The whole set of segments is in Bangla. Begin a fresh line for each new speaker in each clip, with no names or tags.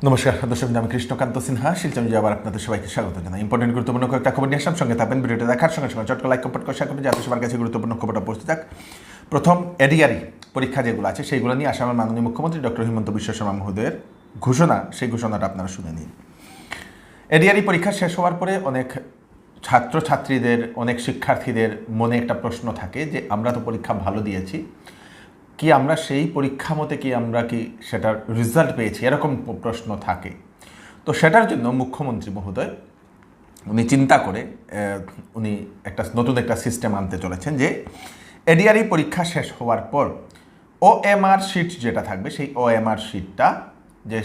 নমস্কার দর্শক, আমি কৃষ্ণকান্ত সিনহা শিলচর আবার আপনাদের সবাইকে স্বাগত জানাই। ইম্পর্টেন্ট গুরুত্বপূর্ণ কয়েকটা খবর নিয়ে আসলাম, সঙ্গে থাকবেন। ভিডিওটা দেখার সঙ্গে সঙ্গে চটকা লাইক কমেন্ট করে শেয়ার করবেন যাতে সবার কাছে গুরুত্বপূর্ণ খবরটা পৌঁছে যাক। প্রথম এডিআরই পরীক্ষা যেগুলো আছে সেইগুলো নিয়ে আসামের মাননীয় মুখ্যমন্ত্রী ডক্টর হিমন্ত বিশ্ব শর্মা মহোদয়ের ঘোষণা, সেই ঘোষণাটা আপনারা শুনে নিন। এডিআরই পরীক্ষা শেষ হওয়ার পরে অনেক ছাত্রছাত্রীদের, অনেক শিক্ষার্থীদের মনে একটা প্রশ্ন থাকে যে আমরা তো পরীক্ষা ভালো দিয়েছি, কি আমরা সেই পরীক্ষা মতে কি আমরা কি সেটার রেজাল্ট পেয়েছি, এরকম প্রশ্ন থাকে। তো সেটার জন্য মুখ্যমন্ত্রী মহোদয় উনি চিন্তা করে উনি নতুন একটা সিস্টেম আনতে চলেছেন যে এডিআরই পরীক্ষা শেষ হওয়ার পর ওএমআর শিট যেটা থাকবে, সেই ওএমআর শিটটা যে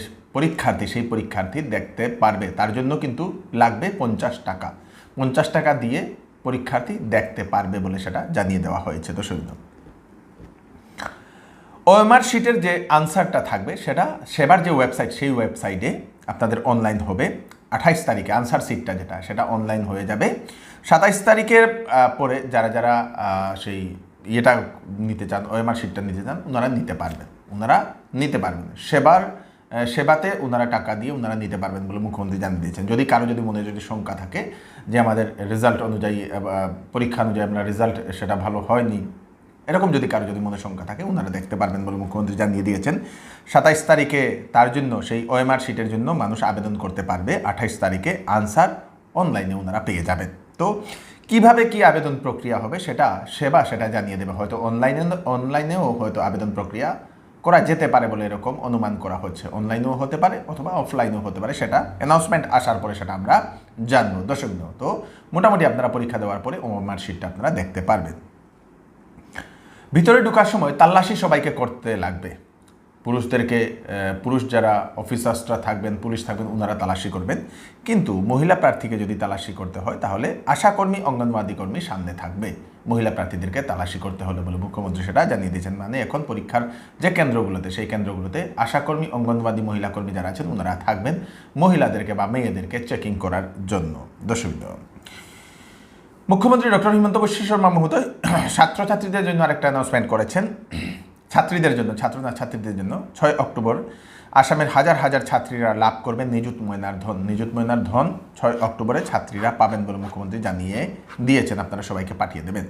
সেই পরীক্ষার্থী দেখতে পারবে। তার জন্য কিন্তু লাগবে 50 টাকা। 50 টাকা দিয়ে পরীক্ষার্থী দেখতে পারবে বলে সেটা জানিয়ে দেওয়া হয়েছে। তো সুবিধা ওএমআর শিটের যে আনসারটা থাকবে সেটা সেবার যে ওয়েবসাইট, সেই ওয়েবসাইটে আপনাদের অনলাইন হবে 28 তারিখে। আনসার শিটটা সেটা অনলাইন হয়ে যাবে। 27 তারিখের পরে যারা সেই ইয়েটা নিতে চান, ওএমআর শিটটা নিতে চান, ওনারা নিতে পারবেন। সেবাতে ওনারা টাকা দিয়ে ওনারা নিতে পারবেন বলে মুখ্যমন্ত্রী জানিয়ে দিয়েছেন। যদি মনে শঙ্কা থাকে যে আমাদের রেজাল্ট অনুযায়ী, পরীক্ষা অনুযায়ী আমরা রেজাল্ট সেটা ভালো হয়নি, এরকম যদি মনে শঙ্কা থাকে, ওনারা দেখতে পারবেন বলে মুখ্যমন্ত্রী জানিয়ে দিয়েছেন। 27 তারিখে তার জন্য সেই ওএমআর শিটের জন্য মানুষ আবেদন করতে পারবে। 28 তারিখে আনসার অনলাইনে ওনারা পেয়ে যাবেন। তো কিভাবে কি আবেদন প্রক্রিয়া হবে সেটা জানিয়ে দেবে। হয়তো অনলাইনেও হয়তো আবেদন প্রক্রিয়া করা যেতে পারে বলে এরকম অনুমান করা হচ্ছে। অনলাইনেও হতে পারে অথবা অফলাইনেও হতে পারে, সেটা অ্যানাউন্সমেন্ট আসার পরে সেটা আমরা জানবো। দর্শক, তো মোটামুটি আপনারা পরীক্ষা দেওয়ার পরে ওএমআর শিটটা আপনারা দেখতে পারবেন। ভিতরে ঢোকার সময় তাল্লাশি সবাইকে করতে লাগবে। পুরুষ যারা অফিসার্সরা থাকবেন, পুলিশ থাকবেন, ওনারা তালাশি করবেন। কিন্তু মহিলা প্রার্থীকে যদি তালাশি করতে হয় তাহলে আশাকর্মী, অঙ্গনওয়াড়ি কর্মী সামনে থাকবে মহিলা প্রার্থীদেরকে তালাশি করতে হলে বলে মুখ্যমন্ত্রী সেটা জানিয়ে দিয়েছেন। মানে এখন পরীক্ষার যে কেন্দ্রগুলোতে, সেই কেন্দ্রগুলোতে আশাকর্মী, অঙ্গনওয়াড়ি মহিলা কর্মী যারা আছেন ওনারা থাকবেন মহিলাদেরকে বা মেয়েদেরকে চেকিং করার জন্য। দর্শক, মুখ্যমন্ত্রী ডক্টর হিমন্ত বিশ্ব শর্মা মহোদয় ছাত্রছাত্রীদের জন্য আরেকটা অ্যানাউন্সমেন্ট করেছেন। ছাত্রীদের জন্য 6 অক্টোবর আসামের হাজার হাজার ছাত্রীরা লাভ করবেন নিযুত ময়নার ধন 6 অক্টোবরে ছাত্রীরা পাবেন বলে মুখ্যমন্ত্রী জানিয়ে দিয়েছেন। আপনারা সবাইকে পাঠিয়ে দেবেন।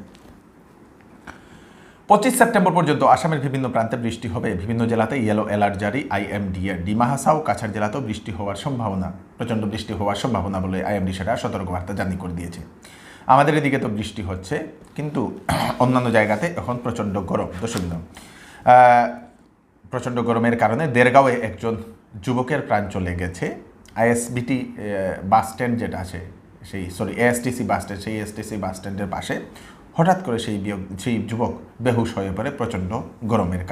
25 সেপ্টেম্বর পর্যন্ত আসামের বিভিন্ন প্রান্তে বৃষ্টি হবে। বিভিন্ন জেলাতে ইয়েলো অ্যালার্ট জারি IMDর। ডিমা হাসাও, কাছাড় জেলাতেও প্রচণ্ড বৃষ্টি হওয়ার সম্ভাবনা বলে IMD সেটা সতর্কবার্তা জারি করে দিয়েছে। আমাদের এদিকে তো বৃষ্টি হচ্ছে, কিন্তু অন্যান্য জায়গাতে এখন প্রচণ্ড গরম। প্রচণ্ড গরমের কারণে দেরগাঁওয়ে একজন যুবকের প্রাণ চলে গেছে। ISBT বাস স্ট্যান্ড যেটা আছে, ASTC বাস স্ট্যান্ড, সেই ASTC বাস স্ট্যান্ডের পাশে হঠাৎ করে সেই যুবক বেহুশ হয়ে পড়ে প্রচণ্ড গরমের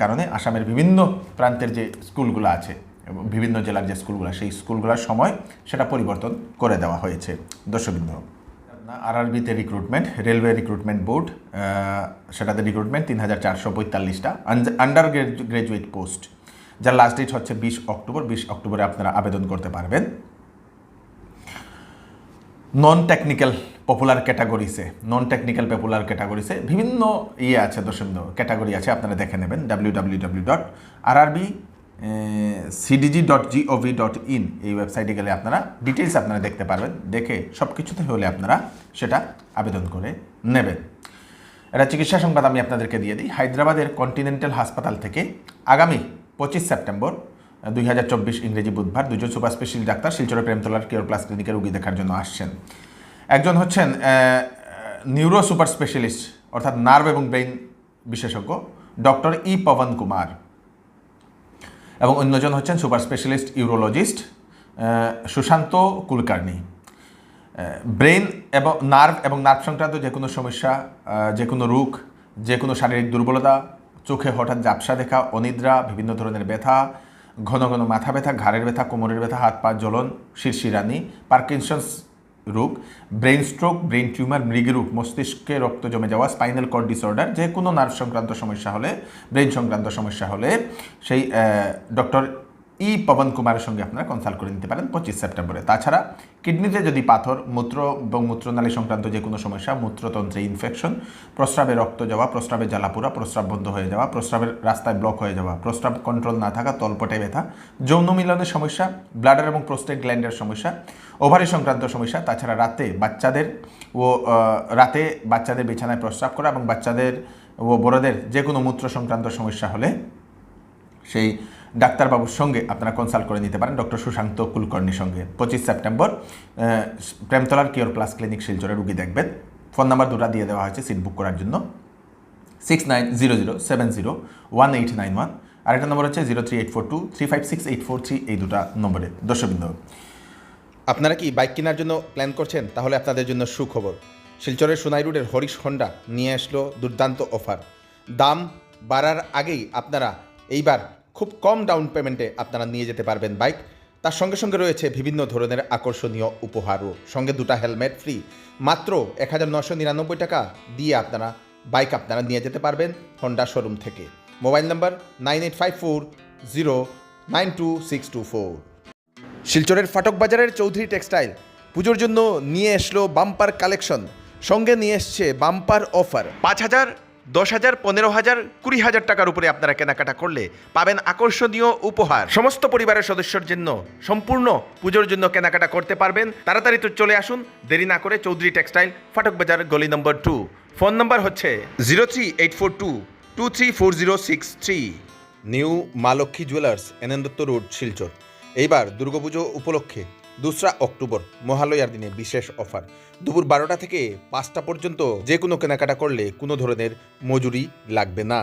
কারণে আসামের বিভিন্ন প্রান্তের যে স্কুলগুলো আছে, বিভিন্ন জেলার যে স্কুলগুলো, সেই স্কুলগুলোর সময় সেটা পরিবর্তন করে দেওয়া হয়েছে। দর্শকবৃন্দ, RRBতে রিক্রুটমেন্ট, রেলওয়ে রিক্রুটমেন্ট বোর্ড, সেটাতে রিক্রুটমেন্ট 3445টা আন্ডার গ্রাজুয়েট পোস্ট, যার লাস্ট ডেট হচ্ছে 20 অক্টোবর। 20 অক্টোবরে আপনারা আবেদন করতে পারবেন। নন টেকনিক্যাল পপুলার ক্যাটাগরিসে বিভিন্ন আছে, দর্শকবৃন্দ, ক্যাটাগরি আছে, আপনারা দেখে নেবেন। www.rrbcdg.gov.in এই ওয়েবসাইটে গেলে আপনারা ডিটেলস আপনারা দেখতে পারবেন। দেখে সব কিছুতে হলে আপনারা সেটা আবেদন করে নেবেন। এটা চিকিৎসা সংবাদ আমি আপনাদেরকে দিয়ে দিই। হায়দ্রাবাদের কন্টিনেন্টাল হাসপাতাল থেকে আগামী 25 সেপ্টেম্বর 2024 ইংরেজি বুধবার 2 জন সুপার স্পেশালিস্ট ডাক্তার শিলচরের প্রেমতলার কেয়ার প্লাস ক্লিনিকে রোগী দেখার জন্য আসছেন। একজন হচ্ছেন নিউরো সুপার স্পেশালিস্ট অর্থাৎ নার্ভ এবং ব্রেইন বিশেষজ্ঞ ডক্টর পবন কুমার, এবং অন্যজন হচ্ছেন super specialist urologist Sushant Kulkarni. Brain এবং নার্ভ সংক্রান্ত যে কোনো সমস্যা, যে কোনো রোগ, যে কোনো শারীরিক দুর্বলতা, চোখে হঠাৎ ঝাপসা দেখা, অনিদ্রা, বিভিন্ন ধরনের ব্যথা, ঘন ঘন মাথা ব্যথা, ঘাড়ের ব্যথা, কোমরের ব্যথা, হাত পা জ্বলন, শিরশিরানি, পার্কিনসন্স রোগ, ব্রেন স্ট্রোক, ব্রেন টিউমার, মৃগী রোগ, মস্তিষ্কে রক্ত জমে যাওয়া, স্পাইনাল কর্ড ডিসঅর্ডার, যে কোনো নার্ভ সংক্রান্ত সমস্যা হলে, ব্রেন সংক্রান্ত সমস্যা হলে সেই ডক্টর পবন কুমারের সঙ্গে আপনারা কনসাল্ট করে নিতে পারেন 25 সেপ্টেম্বরে। তাছাড়া কিডনিতে যদি পাথর, মূত্র এবং মূত্রনালী সংক্রান্ত যে কোনো সমস্যা, মূত্রতন্ত্রে ইনফেকশন, প্রস্রাবে রক্ত যাওয়া, প্রস্রাবে জ্বালাপোড়া, প্রস্রাব বন্ধ হয়ে যাওয়া, প্রস্রাবের রাস্তায় ব্লক হয়ে যাওয়া, প্রস্রাব কন্ট্রোল না থাকা, তলপটে ব্যথা, যৌন মিলনের সমস্যা, ব্লাডার এবং প্রোস্টেট গ্ল্যান্ডের সমস্যা, ওভারি সংক্রান্ত সমস্যা, তাছাড়া রাতে বাচ্চাদের বিছানায় প্রস্রাব করা এবং বাচ্চাদের ও বড়দের যে কোনো মূত্র সংক্রান্ত সমস্যা হলে সেই ডাক্তারবাবুর সঙ্গে আপনারা কনসাল্ট করে নিতে পারেন ডক্টর সুশান্ত কুলকর্ণীর সঙ্গে। 25 সেপ্টেম্বর প্রেমতলার কিওর প্লাস ক্লিনিক শিলচরে রুগী দেখবেন। ফোন নাম্বার দুটো দিয়ে দেওয়া হয়েছে সিট বুক করার জন্য, 6900701891, আর একটা নম্বর হচ্ছে 03842356843, এই দুটা নম্বরে। দর্শকবৃন্দ, আপনারা কি বাইক কেনার জন্য প্ল্যান করছেন? তাহলে আপনাদের জন্য সুখবর। শিলচরের সোনাই রোডের হরিশ হন্ডা নিয়ে আসলো দুর্দান্ত অফার। দাম বাড়ার আগেই আপনারা এইবার খুব কম ডাউন পেমেন্টে আপনারা নিয়ে যেতে পারবেন বাইক। তার সঙ্গে সঙ্গে রয়েছে বিভিন্ন ধরনের আকর্ষণীয় উপহারও, সঙ্গে দুটো হেলমেট ফ্রি। মাত্র 1999 টাকা দিয়ে আপনারা বাইক নিয়ে যেতে পারবেন হন্ডা শোরুম থেকে। Mobile number 9854092624। শিলচরের ফাটক বাজারের চৌধুরী টেক্সটাইল পুজোর জন্য নিয়ে আসলো বাম্পার কালেকশন, সঙ্গে নিয়ে এসছে বাম্পার অফার। 5,000, 10,000, 15,000, 20,000 টাকার উপরে আপনারা কেনাকাটা করলে পাবেন আকর্ষণীয় উপহার। সমস্ত পরিবারের সদস্যর জন্য সম্পূর্ণ পুজোর জন্য কেনাকাটা করতে পারবেন। তাড়াতাড়ি তো চলে আসুন, দেরি না করে চৌধুরী টেক্সটাইল, ফাটক বাজার, গলি নম্বর 2। ফোন নম্বর হচ্ছে 038422234063। নিউ মা Lakshmi jewellers, NN Dutta road, Silchar. এইবার দুর্গাপুজো উপলক্ষে 2 অক্টোবর মহালয়ার দিনে বিশেষ অফার। দুপুর 12টা থেকে 5টা পর্যন্ত যে কোনো কেনাকাটা করলে কোনো ধরনের মজুরি লাগবে না।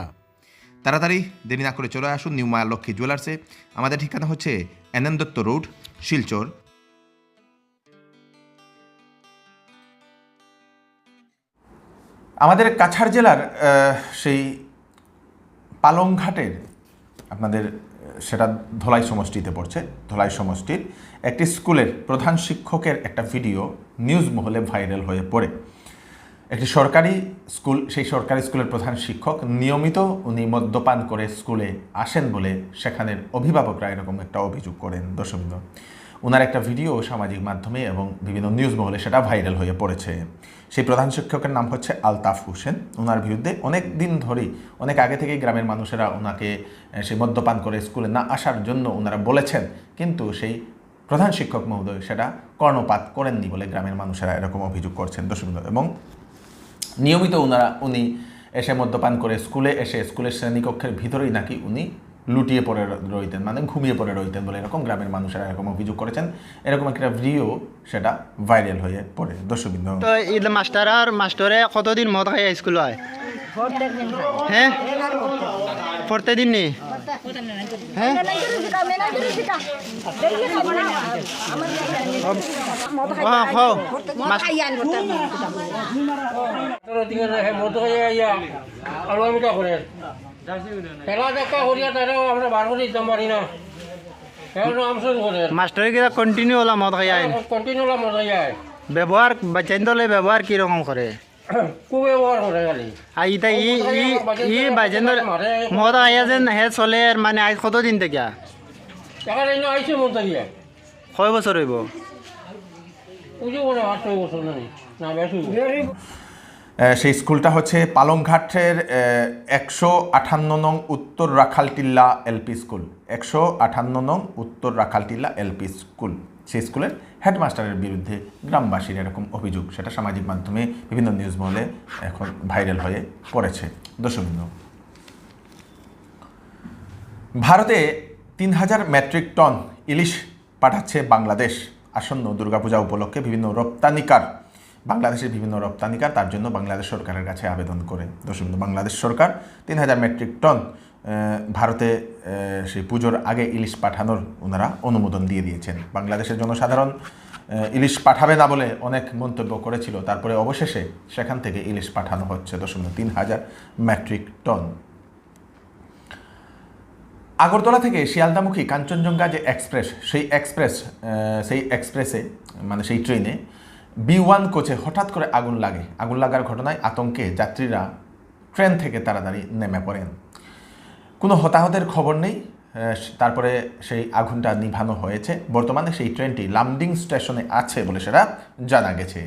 তাড়াতাড়ি দেরি না করে চলে আসুন নিউ মা লক্ষ্মী জুয়েলার্সে। আমাদের ঠিকানা হচ্ছে এনএন দত্ত রোড, শিলচর। আমাদের কাছাড় জেলার সেই পালংঘাটের আপনাদের সেটা ধলাই সমষ্টিতে পড়ছে। ধলাই সমষ্টির একটি স্কুলের প্রধান শিক্ষকের একটা ভিডিও নিউজ মহলে ভাইরাল হয়ে পড়ে। একটি সরকারি স্কুল, সেই সরকারি স্কুলের প্রধান শিক্ষক নিয়মিত উনি মদ্যপান করে স্কুলে আসেন বলে সেখানের অভিভাবকরা এরকম একটা অভিযোগ করেন। দর্শকবৃন্দ, ওনার একটা ভিডিও সামাজিক মাধ্যমে এবং বিভিন্ন নিউজ মহলে সেটা ভাইরাল হয়ে পড়েছে। সেই প্রধান শিক্ষকের নাম হচ্ছে আলতাফ হোসেন। ওনার বিরুদ্ধে অনেক দিন ধরেই, অনেক আগে থেকেই গ্রামের মানুষেরা ওনাকে সেই মদ্যপান করে স্কুলে না আসার জন্য ওনারা বলেছেন, কিন্তু সেই প্রধান শিক্ষক মহোদয় সেটা কর্ণপাত করেননি বলে গ্রামের মানুষেরা এরকম অভিযোগ করছেন। দর্শকবৃন্দ, এবং নিয়মিত উনি এসে মদ্যপান করে স্কুলে এসে স্কুলের শ্রেণীকক্ষের ভিতরেই নাকি উনি লুটিয়ে পড়ে রইতেন, মানে ঘুমিয়ে পড়ে রইতেন বলে এরকম গ্রামের মানুষেরা এরকম অভিযোগ করেছেন। এরকম একটা ভিডিও সেটা ভাইরাল হয়ে পড়ে। দর্শকবৃন্দ,
তো এই মাস্টারে কতদিন মদ খাই স্কুল হয়? হ্যাঁ, প্রত্যেকদিন নি? হ্যাঁ, মাস্টারে কিনা কন্টিনিউ ওলা মদ খাই আইন, ব্যবহার বাচ্চাইন দলে ব্যবহার কিরকম করে? মদ আইয়া যেন হে চলে মানে আজ কতদিন থেকে? কয় বছর হইব?
সেই স্কুলটা হচ্ছে পালংঘাটের 158 নং উত্তর রাখালটিল্লা এলপি স্কুল। 158 নং উত্তর রাখালটিল্লা এলপি স্কুল। সেই স্কুলের হেডমাস্টারের বিরুদ্ধে গ্রামবাসীর এরকম অভিযোগ, সেটা সামাজিক মাধ্যমে বিভিন্ন নিউজ মহলে এখন ভাইরাল হয়ে পড়েছে। দর্শকবৃন্দ, ভারতে 3000 মেট্রিক টন ইলিশ পাঠাচ্ছে বাংলাদেশ। আসন্ন দুর্গাপূজা উপলক্ষে বাংলাদেশের বিভিন্ন রপ্তানিকার তার জন্য বাংলাদেশ সরকারের কাছে আবেদন করে। দর্শকবৃন্দ, বাংলাদেশ সরকার 3000 মেট্রিক টন ভারতে সেই পুজোর আগে ইলিশ পাঠানোর ওনারা অনুমোদন দিয়ে দিয়েছেন। বাংলাদেশের জনসাধারণ ইলিশ পাঠাবে না বলে অনেক মন্তব্য করেছিল, তারপরে অবশেষে সেখান থেকে ইলিশ পাঠানো হচ্ছে। দর্শকবৃন্দ, 3000 মেট্রিক টন। আগরতলা থেকে শিয়ালদামুখী কাঞ্চনজঙ্ঘা যে এক্সপ্রেস, সেই এক্সপ্রেসে মানে সেই ট্রেনে B1 কোচে হঠাৎ করে আগুন লাগার ঘটনায় আতঙ্কে যাত্রীরা ট্রেন থেকে তাড়াতাড়ি নেমে পড়েন। কোনো হতাহতের খবর নেই। তারপরে সেই আগুনটা নিভানো হয়েছে। বর্তমানে সেই ট্রেনটি লামডিং স্টেশনে আছে বলে সেটা জানা গেছে।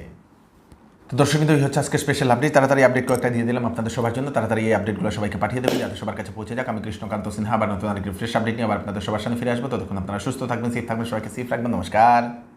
তো দর্শক কিন্তু এই হচ্ছে আজকে স্পেশাল আপডেট। তাড়াতাড়ি আপডেট কয়েকটা দিয়ে দিলাম আপনাদের সবার জন্য। তাড়াতাড়ি এই আপডেটগুলো সবাইকে পাঠিয়ে দেবেন যাতে সবার কাছে পৌঁছে যাক। আমি কৃষ্ণকান্ত সিনহা আবার নতুন আরেকটি ফ্রেশ আপডেট নিয়ে আবার আপনাদের সবার সামনে ফিরে আসবো। ততক্ষণ আপনারা সুস্থ থাকবেন, সেফ থাকবেন, সবাইকে সেফ রাখবেন। নমস্কার।